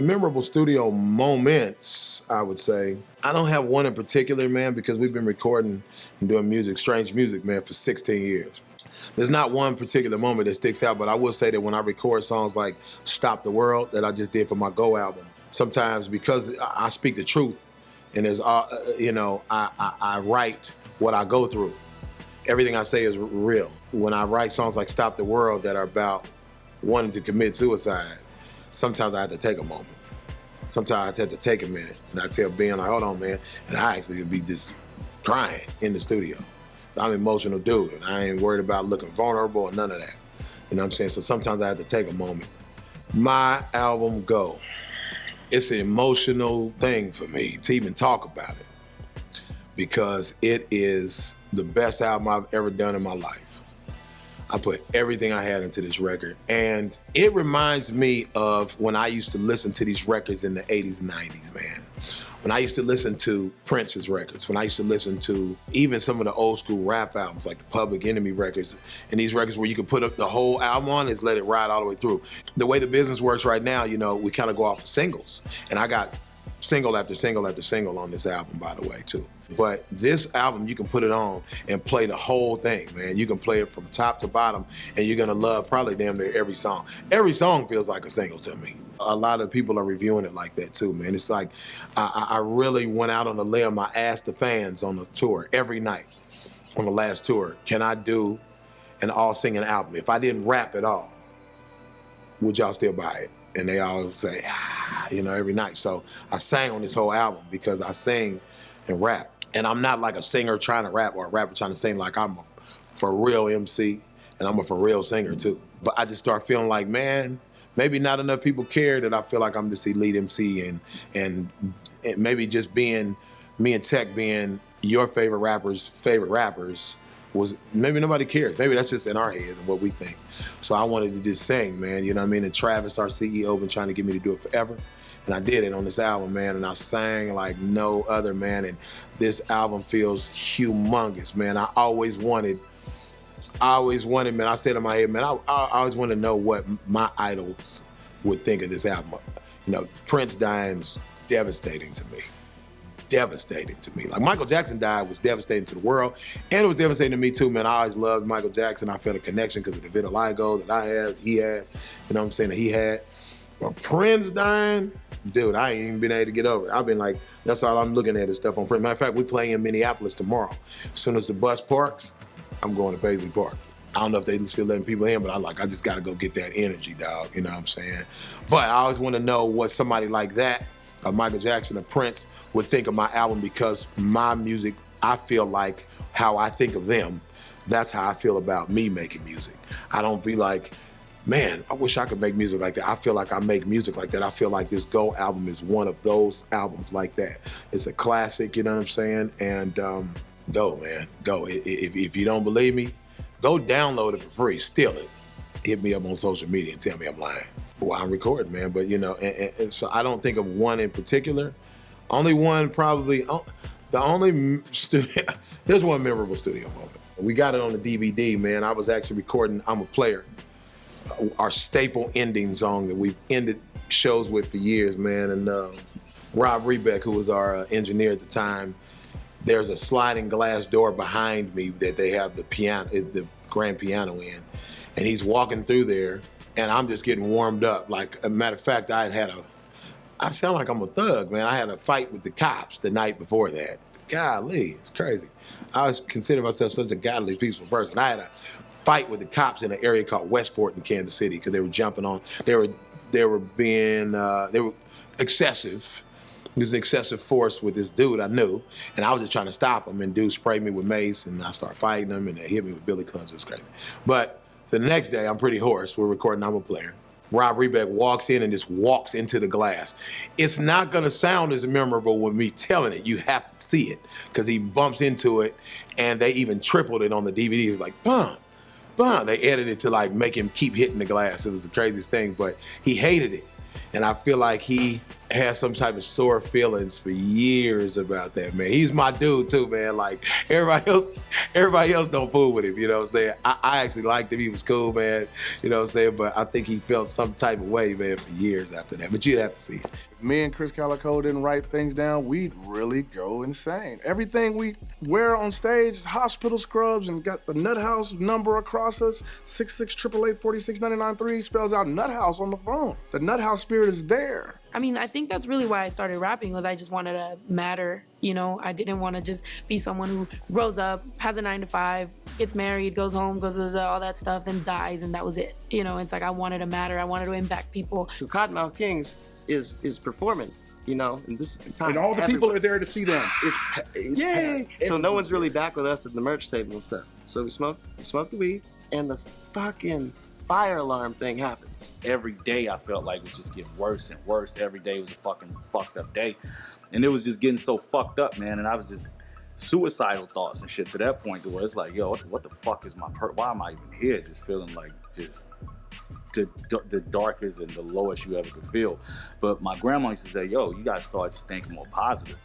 Memorable studio moments, I would say. I don't have one in particular, man, because we've been recording and doing music, strange music, man, for 16 years. There's not one particular moment that sticks out, but I will say that when I record songs like Stop the World that I just did for my Go album, sometimes because I speak the truth and there's, I write what I go through. Everything I say is real. When I write songs like Stop the World that are about wanting to commit suicide, sometimes I have to take a moment. Sometimes I have to take a minute. And I tell Ben, like, hold on, man. And I actually would be just crying in the studio. I'm an emotional dude, and I ain't worried about looking vulnerable or none of that. You know what I'm saying? So sometimes I have to take a moment. My album, Go. It's an emotional thing for me to even talk about it because it is the best album I've ever done in my life. I put everything I had into this record. And it reminds me of when I used to listen to these records in the 80s and 90s, man. When I used to listen to Prince's records, when I used to listen to even some of the old school rap albums, like the Public Enemy records, and these records where you could put up the whole album on and let it ride all the way through. The way the business works right now, you know, we kind of go off of singles. And I got single after single after single on this album, by the way, too. But this album, you can put it on and play the whole thing, man. You can play it from top to bottom, and you're gonna love probably damn near every song. Every song feels like a single to me. A lot of people are reviewing it like that too, man. It's like, I really went out on a limb. I asked the fans on the tour every night, on the last tour, can I do an all-singing album? If I didn't rap at all, would y'all still buy it? And they all say, every night. So I sang on this whole album because I sing and rap. And I'm not like a singer trying to rap or a rapper trying to sing. Like, I'm a for real MC and I'm a for real singer too. But I just start feeling like, man, maybe not enough people care that I feel like I'm this elite MC and maybe just being, me and Tech being your favorite rappers was, maybe nobody cares. Maybe that's just in our head and what we think. So I wanted to just sing, man, you know what I mean? And Travis, our CEO, been trying to get me to do it forever. And I did it on this album, man, and I sang like no other, man, and this album feels humongous, man. I always wanted, man, I said in my head, man, I always wanted to know what my idols would think of this album. You know, Prince dying is devastating to me. Devastating to me. Like, Michael Jackson died was devastating to the world, and it was devastating to me too, man. I always loved Michael Jackson. I felt a connection because of the vitiligo that I have, he has, you know what I'm saying, that he had. But Prince dying, dude, I ain't even been able to get over it. I've been like, that's all I'm looking at is stuff on Prince. Matter of fact, we play in Minneapolis tomorrow. As soon as the bus parks, I'm going to Paisley Park. I don't know if they still letting people in, but I just gotta go get that energy, dog, you know what I'm saying? But I always wanna know what somebody like that, Michael Jackson or Prince, would think of my album because my music, I feel like how I think of them, that's how I feel about me making music. I don't feel like, man, I wish I could make music like that. I feel like I make music like that. I feel like this Go album is one of those albums like that. It's a classic, you know what I'm saying? And go, man, go. If you don't believe me, go download it for free, steal it. Hit me up on social media and tell me I'm lying while I'm recording, man. But, you know, and so I don't think of one in particular. Only one probably, the only studio, there's one memorable studio moment. We got it on the DVD, man. I was actually recording I'm a Player, our staple ending song that we've ended shows with for years, man. And Rob Rebeck, who was our engineer at the time, there's a sliding glass door behind me that they have the piano, the grand piano in. And he's walking through there and I'm just getting warmed up. Like, a matter of fact, I sound like I'm a thug, man. I had a fight with the cops the night before that. Golly, it's crazy. I always consider myself such a godly, peaceful person. I had a fight with the cops in an area called Westport in Kansas City because they were jumping on, they were excessive. It was excessive force with this dude I knew, and I was just trying to stop him, and dude sprayed me with mace, and I started fighting him, and they hit me with billy clubs. It was crazy. But the next day, I'm pretty hoarse. We're recording I'm a Player. Rob Rebeck walks in and just walks into the glass. It's not gonna sound as memorable with me telling it. You have to see it, because he bumps into it, and they even tripled it on the DVD. It was like, bum, bum. They edited it to make him keep hitting the glass. It was the craziest thing, but he hated it. And I feel like he had some type of sore feelings for years about that, man. He's my dude too, man. Like everybody else don't fool with him, you know what I'm saying? I actually liked him, he was cool, man, you know what I'm saying? But I think he felt some type of way, man, for years after that. But you'd have to see it. If me and Kris Kaliko didn't write things down, we'd really go insane. Everything we wear on stage is hospital scrubs and got the Nut House number across us. 6688846993 spells out Nut House on the phone. The Nut House spirit is there. I mean, I think that's really why I started rapping, was I just wanted to matter, you know? I didn't want to just be someone who grows up, has a 9-to-5, gets married, goes home, goes to all that stuff, then dies, and that was it. You know, it's like I wanted to matter, I wanted to impact people. So Cottonmouth Kings is performing, you know, and this is the time. And all the people are there to see them. It's yay! So no one's really back with us at the merch table and stuff. So we smoke the weed, and the fucking fire alarm thing happens. Every day I felt like it was just getting worse and worse. Every day was a fucking fucked up day. And it was just getting so fucked up, man. And I was just suicidal thoughts and shit to that point to where it's like, yo, what the fuck is my why am I even here? Just feeling like just the darkest and the lowest you ever could feel. But my grandma used to say, yo, you gotta start just thinking more positive.